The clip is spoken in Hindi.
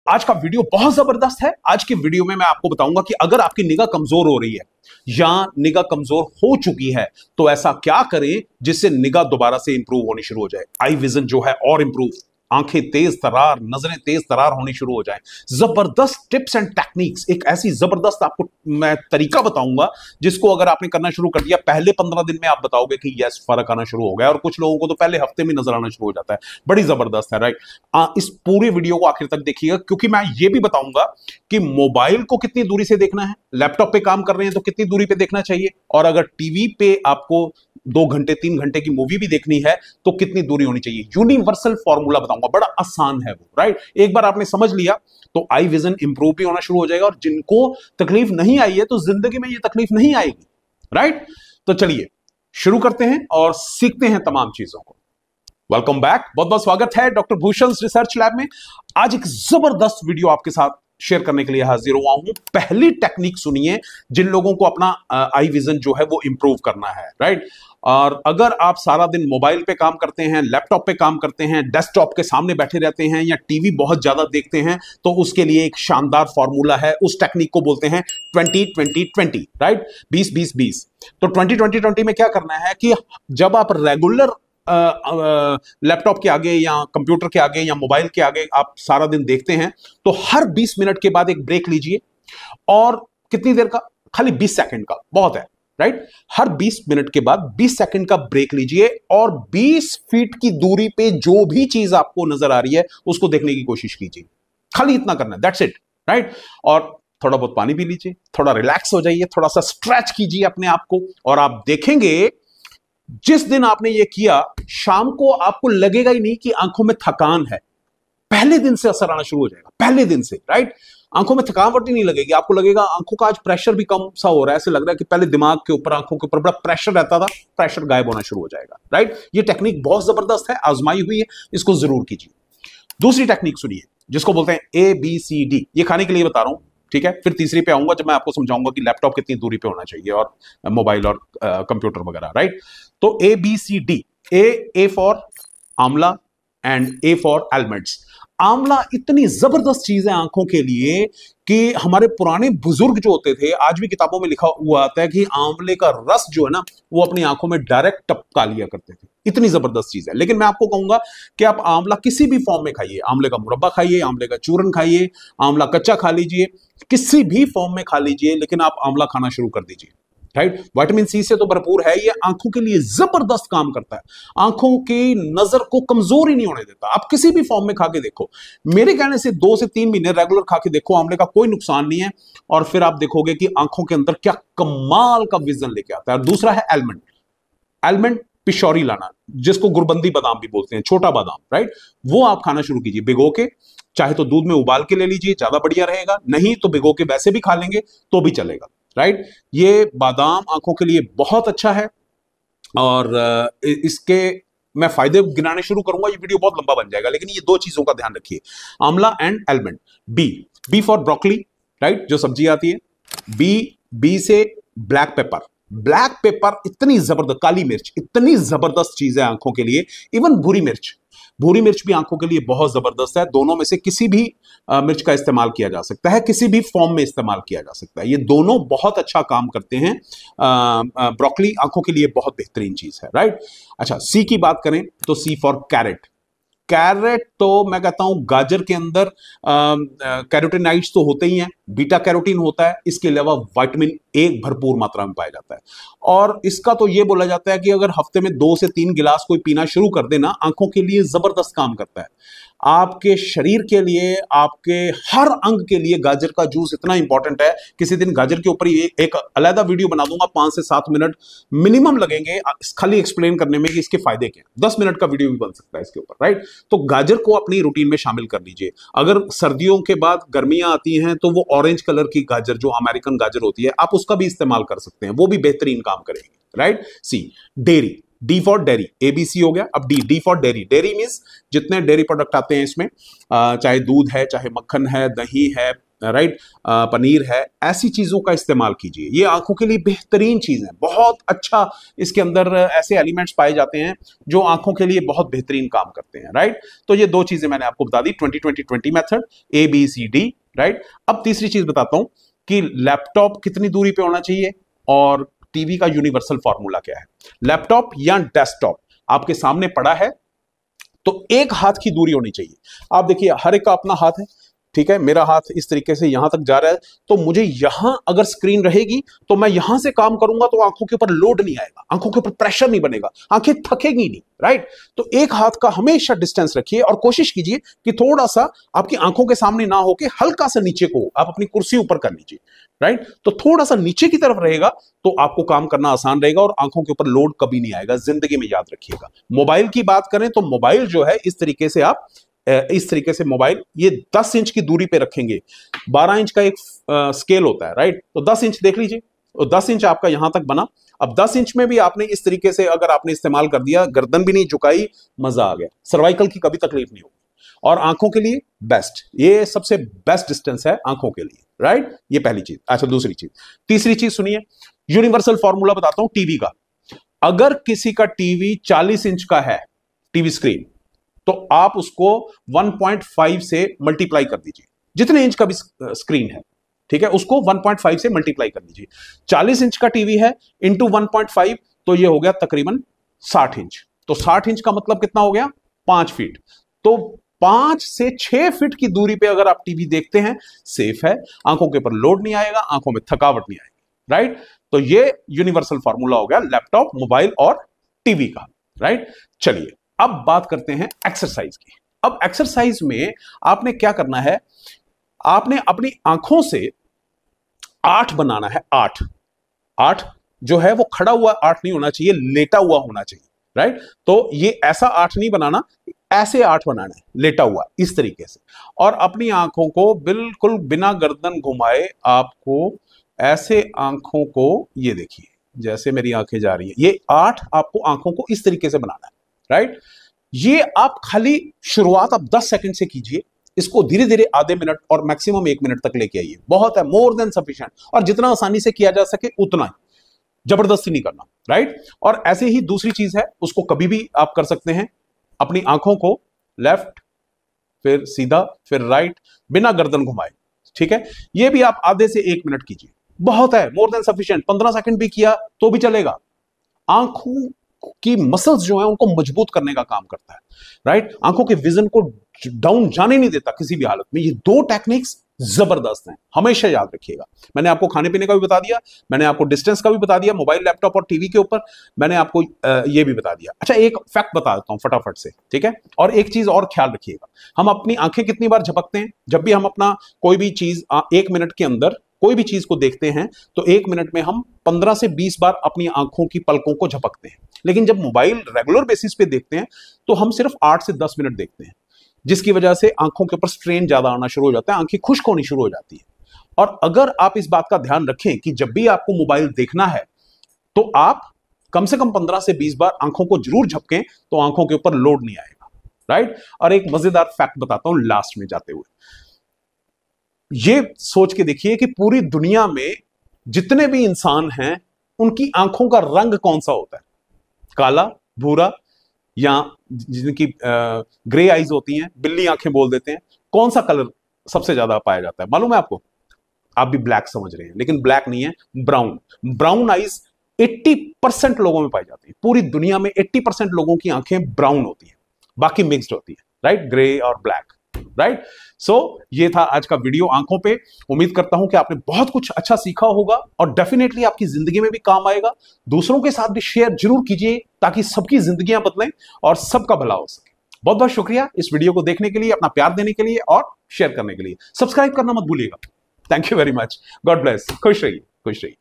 आज का वीडियो बहुत जबरदस्त है। आज की वीडियो में मैं आपको बताऊंगा कि अगर आपकी निगाह कमजोर हो रही है या निगाह कमजोर हो चुकी है तो ऐसा क्या करें जिससे निगाह दोबारा से इंप्रूव होनी शुरू हो जाए, आई विजन जो है और इंप्रूव, आंखें तेज तरार, नजरें तेज तरार होनी शुरू हो जाएं। जबरदस्त टिप्स एंड टेक्निक्स, एक ऐसी जबरदस्त आपको मैं तरीका बताऊंगा जिसको अगर आपने करना शुरू कर दिया पहले 15 दिन में आप बताओगे कि यस फर्क आना शुरू हो गया, और कुछ लोगों को तो पहले हफ्ते में नजर आना शुरू हो जाता है। बड़ी जबरदस्त है, राइट। इस पूरे वीडियो को आखिर तक देखिएगा क्योंकि मैं ये भी बताऊंगा कि मोबाइल को कितनी दूरी से देखना है, लैपटॉप पे काम कर रहे हैं तो कितनी दूरी पे देखना चाहिए, और अगर टीवी पे आपको 2 घंटे 3 घंटे की मूवी भी देखनी है तो कितनी दूरी होनी चाहिए। यूनिवर्सल फॉर्मूला बताऊंगा, बड़ा आसान है वो, राइट। एक बार आपने समझ लिया तो आई विजन इंप्रूव भी होना शुरू हो जाएगा, और जिनको तकलीफ नहीं आई है तो जिंदगी में ये तकलीफ नहीं आएगी, राइट। तो चलिए शुरू करते हैं और सीखते हैं तमाम चीजों को। वेलकम बैक, बहुत बहुत स्वागत है डॉक्टर भूषण रिसर्च लैब में। आज एक जबरदस्त वीडियो आपके साथ शेयर करने के लिए हाजिर हुआ हूं। पहली टेक्निक सुनिए जिन लोगों को अपना आई विजन जो है वो इंप्रूव करना है, राइट। और अगर आप सारा दिन मोबाइल पे काम करते हैं, लैपटॉप पे काम करते हैं, डेस्कटॉप के सामने बैठे रहते हैं या टीवी बहुत ज्यादा देखते हैं तो उसके लिए एक शानदार फॉर्मूला है। उस टेक्निक को बोलते हैं 20-20-20, राइट, 20-20-20। तो 20-20-20 में क्या करना है कि जब आप रेगुलर लैपटॉप के आगे या कंप्यूटर के आगे या मोबाइल के आगे आप सारा दिन देखते हैं तो हर 20 मिनट के बाद एक ब्रेक लीजिए। और कितनी देर का? खाली 20 सेकंड का, बहुत है, राइट। हर 20 मिनट के बाद 20 सेकंड का ब्रेक लीजिए और 20 फीट की दूरी पे जो भी चीज आपको नजर आ रही है उसको देखने की कोशिश कीजिए। खाली इतना करना है, दैट्स इट, राइट। और थोड़ा बहुत पानी पी लीजिए, थोड़ा रिलैक्स हो जाइए, थोड़ा सा स्ट्रेच कीजिए अपने आप को, और आप देखेंगे जिस दिन आपने ये किया शाम को आपको लगेगा ही नहीं कि आंखों में थकान है। पहले दिन से असर आना शुरू हो जाएगा, पहले दिन से, राइट। आंखों में थकावट ही नहीं लगेगी, आपको लगेगा आंखों का आज प्रेशर भी कम सा हो रहा है, ऐसे लग रहा है कि पहले दिमाग के ऊपर, आंखों के ऊपर बड़ा प्रेशर रहता था, प्रेशर गायब होना शुरू हो जाएगा, राइट। ये टेक्निक बहुत जबरदस्त है, आजमाई हुई है, इसको जरूर कीजिए। दूसरी टेक्निक सुनिए जिसको बोलते हैं ABCD। ये खाने के लिए बता रहा हूं, ठीक है। फिर तीसरी पे आऊंगा जब मैं आपको समझाऊंगा कि लैपटॉप कितनी दूरी पे होना चाहिए और मोबाइल और कंप्यूटर वगैरह, राइट। तो ABCD, ए फॉर आंवला एंड A फॉर एलमंड्स। आंवला इतनी जबरदस्त चीज है आंखों के लिए कि हमारे पुराने बुजुर्ग जो होते थे, आज भी किताबों में लिखा हुआ आता है कि आंवले का रस जो है ना वो अपनी आंखों में डायरेक्ट टपका लिया करते थे। इतनी जबरदस्त चीज है। लेकिन मैं आपको कहूंगा कि आप आंवला किसी भी फॉर्म में खाइए, आंवले का मुरब्बा खाइए, आंवले का चूरन खाइए, आंवला कच्चा खा लीजिए, किसी भी फॉर्म में खा लीजिए, लेकिन आप आंवला खाना शुरू कर दीजिए, राइट। विटामिन सी से तो भरपूर है, ये आंखों के लिए जबरदस्त काम करता है, आंखों की नजर को कमजोर ही नहीं होने देता। आप किसी भी फॉर्म में खा के देखो, मेरे कहने से 2 से 3 महीने रेगुलर खा के देखो, आंवले का कोई नुकसान नहीं है, और फिर आप देखोगे कि आंखों के अंदर क्या कमाल का विजन लेके आता है। और दूसरा है एलमंड। एलमंड पिशौरी लाना, जिसको गुरबंदी बादाम भी बोलते हैं, छोटा बादाम, राइट। वो आप खाना शुरू कीजिए भिगो के, चाहे तो दूध में उबाल के ले लीजिए, ज्यादा बढ़िया रहेगा, नहीं तो भिगो के वैसे भी खा लेंगे तो भी चलेगा, राइट। ये बादाम आंखों के लिए बहुत अच्छा है, और इसके मैं फायदे गिनाने शुरू करूंगा, ये वीडियो बहुत लंबा बन जाएगा, लेकिन ये 2 चीजों का ध्यान रखिए, amla and almond. B for broccoli, right, जो सब्जी आती है। बी से ब्लैक पेपर। ब्लैक पेपर इतनी जबरदस्त, काली मिर्च इतनी जबरदस्त चीज है आंखों के लिए। इवन भूरी मिर्च भी आंखों के लिए बहुत जबरदस्त है। दोनों में से किसी भी मिर्च का इस्तेमाल किया जा सकता है, किसी भी फॉर्म में इस्तेमाल किया जा सकता है, ये दोनों बहुत अच्छा काम करते हैं। ब्रोकली आंखों के लिए बहुत बेहतरीन चीज है, राइट। अच्छा, सी की बात करें तो सी फॉर कैरेट। कैरेट तो मैं कहता हूं गाजर के अंदर कैरोटीनॉइड्स तो होते ही हैं, बीटा कैरोटीन होता है, इसके अलावा विटामिन ए भरपूर मात्रा में पाया जाता है। और इसका तो ये बोला जाता है कि अगर हफ्ते में 2 से 3 गिलास कोई पीना शुरू कर देना, आंखों के लिए जबरदस्त काम करता है। आपके शरीर के लिए, आपके हर अंग के लिए गाजर का जूस इतना इंपॉर्टेंट है, किसी दिन गाजर के ऊपर ही एक अलग वीडियो बना दूंगा, 5 से 7 मिनट मिनिमम लगेंगे खाली एक्सप्लेन करने में कि इसके फायदे क्या हैं। 10 मिनट का वीडियो भी बन सकता है इसके ऊपर, राइट। तो गाजर को अपनी रूटीन में शामिल कर लीजिए। अगर सर्दियों के बाद गर्मियां आती हैं तो वो ऑरेंज कलर की गाजर, जो अमेरिकन गाजर होती है, आप उसका भी इस्तेमाल कर सकते हैं, वो भी बेहतरीन काम करेगी, right. C dairy, D for dairy, ABC हो गया, अब D for dairy. Dairy means जितने डेयरी प्रोडक्ट आते हैं इसमें, चाहे दूध है, चाहे मक्खन है, दही है, राइट, पनीर है, ऐसी चीजों का इस्तेमाल कीजिए। ये आंखों के लिए बेहतरीन चीज है, बहुत अच्छा इसके अंदर ऐसे एलिमेंट्स पाए जाते हैं जो आंखों के लिए बहुत बेहतरीन काम करते हैं, राइट। तो ये दो चीजें मैंने आपको बता दी, 20-20-20 मेथड, ABCD, राइट। अब तीसरी चीज बताता हूं कि लैपटॉप कितनी दूरी पे होना चाहिए और टीवी का यूनिवर्सल फॉर्मूला क्या है। लैपटॉप या डेस्कटॉप आपके सामने पड़ा है तो एक हाथ की दूरी होनी चाहिए। आप देखिए हर एक का अपना हाथ है, ठीक है, मेरा हाथ इस तरीके से यहां तक जा रहा है, तो मुझे यहां अगर स्क्रीन रहेगी तो मैं यहां से काम करूंगा तो आंखों के ऊपर लोड नहीं आएगा, आंखों के ऊपर प्रेशर नहीं बनेगा, आंखें थकेगी नहीं, राइट। तो एक हाथ का हमेशा डिस्टेंस रखिए और कोशिश कीजिए कि थोड़ा सा आपकी आंखों के सामने ना होके हल्का सा नीचे को आप अपनी कुर्सी ऊपर कर लीजिए, राइट। तो थोड़ा सा नीचे की तरफ रहेगा तो आपको काम करना आसान रहेगा और आंखों के ऊपर लोड कभी नहीं आएगा, जिंदगी में याद रखिएगा। मोबाइल की बात करें तो मोबाइल जो है इस तरीके से आप इस तरीके से मोबाइल ये 10 इंच की दूरी पे रखेंगे। 12 इंच का एक स्केल होता है, राइट। तो 10 इंच देख लीजिए, तो 10 इंच आपका यहां तक बना। अब 10 इंच में भी आपने इस तरीके से अगर आपने इस्तेमाल कर दिया, गर्दन भी नहीं झुकाई, मजा आ गया, सर्वाइकल की कभी तकलीफ नहीं होगी। और आंखों के लिए बेस्ट, ये सबसे बेस्ट डिस्टेंस है आंखों के लिए, राइट। ये पहली चीज। अच्छा, दूसरी चीज, तीसरी चीज सुनिए, यूनिवर्सल फॉर्मूला बताता हूं टीवी का। अगर किसी का टीवी 40 इंच का है टीवी स्क्रीन, तो आप उसको 1.5 से मल्टीप्लाई कर दीजिए, जितने इंच का भी स्क्रीन है, ठीक है, उसको 1.5 से मल्टीप्लाई कर दीजिए। 40 इंच का टीवी है इंटू 1.5, तो ये हो गया तकरीबन 60 इंच। तो 60 इंच का मतलब कितना हो गया, 5 फीट। तो 5 से 6 फीट की दूरी पे अगर आप टीवी देखते हैं, सेफ है, आंखों के ऊपर लोड नहीं आएगा, आंखों में थकावट नहीं आएगी, राइट। तो ये यूनिवर्सल फॉर्मूला हो गया लैपटॉप, मोबाइल और टीवी का, राइट। चलिए अब बात करते हैं एक्सरसाइज की। अब एक्सरसाइज में आपने क्या करना है, आपने अपनी आंखों से 8 बनाना है। 8 जो है वो खड़ा हुआ 8 नहीं होना चाहिए, लेटा हुआ होना चाहिए, राइट। तो ये ऐसा 8 नहीं बनाना, ऐसे 8 बनाना है, लेटा हुआ इस तरीके से। और अपनी आंखों को बिल्कुल बिना गर्दन घुमाए आपको ऐसे आंखों को, ये देखिए जैसे मेरी आंखें जा रही है, ये 8 आपको आंखों को इस तरीके से बनाना है, राइट। ये आप खाली शुरुआत आप 10 सेकंड से कीजिए, इसको धीरे धीरे आधे मिनट और मैक्सिमम 1 मिनट तक लेके आइए, बहुत है, मोर देन सफिशिएंट। और जितना आसानी से किया जा सके उतना ही, जबरदस्ती नहीं करना, राइट। और ऐसे ही दूसरी चीज है, उसको कभी भी आप कर सकते हैं, अपनी आंखों को लेफ्ट फिर सीधा फिर राइट, बिना गर्दन घुमाए, ठीक है। ये भी आप आधे से 1 मिनट कीजिए, बहुत है, मोर देन सफिशिएंट। 15 सेकंड भी किया तो भी चलेगा। आंखों की मसल्स जो है उनको मजबूत करने का काम करता है, राइट। आंखों के विजन को डाउन जाने नहीं देता किसी भी हालत में। ये 2 टेक्निक्स जबरदस्त हैं, हमेशा याद रखिएगा। मैंने आपको खाने पीने का भी बता दिया, मैंने आपको डिस्टेंस का भी बता दिया, मोबाइल लैपटॉप और टीवी के ऊपर मैंने आपको ये भी बता दिया। अच्छा, एक फैक्ट बता देता हूं फटाफट से, ठीक है। और एक चीज और ख्याल रखिएगा, हम अपनी आंखें कितनी बार झपकते हैं, जब भी हम अपना कोई भी चीज 1 मिनट के अंदर कोई भी चीज को देखते हैं तो 1 मिनट में हम 15 से 20 बार अपनी आंखों की पलकों को झपकते हैं। लेकिन जब मोबाइल रेगुलर बेसिस पे देखते हैं तो हम सिर्फ 8 से 10 मिनट देखते हैं, जिसकी वजह से आंखों के ऊपर स्ट्रेन ज्यादा आना शुरू हो जाता है, आंखें खुश्क होनी शुरू हो जाती है। और अगर आप इस बात का ध्यान रखें कि जब भी आपको मोबाइल देखना है तो आप कम से कम 15 से 20 बार आंखों को जरूर झपकें, तो आंखों के ऊपर लोड नहीं आएगा, राइट। और एक मजेदार फैक्ट बताता हूं लास्ट में जाते हुए, ये सोच के देखिए कि पूरी दुनिया में जितने भी इंसान हैं उनकी आंखों का रंग कौन सा होता है, काला, भूरा, या जिनकी ग्रे आईज होती हैं, बिल्ली आंखें बोल देते हैं, कौन सा कलर सबसे ज्यादा पाया जाता है मालूम है आपको? आप भी ब्लैक समझ रहे हैं, लेकिन ब्लैक नहीं है, ब्राउन। ब्राउन आईज 80% लोगों में पाई जाती है। पूरी दुनिया में 80% लोगों की आंखें ब्राउन होती हैं, बाकी मिक्स्ड होती है, राइट, ग्रे और ब्लैक, राइट। सो ये था आज का वीडियो आंखों पे। उम्मीद करता हूं कि आपने बहुत कुछ अच्छा सीखा होगा और डेफिनेटली आपकी जिंदगी में भी काम आएगा। दूसरों के साथ भी शेयर जरूर कीजिए ताकि सबकी जिंदगियां बदलें और सबका भला हो सके। बहुत बहुत शुक्रिया इस वीडियो को देखने के लिए, अपना प्यार देने के लिए और शेयर करने के लिए। सब्सक्राइब करना मत भूलिएगा। Thank you very much. God bless. खुश रहिए, खुश रहिए।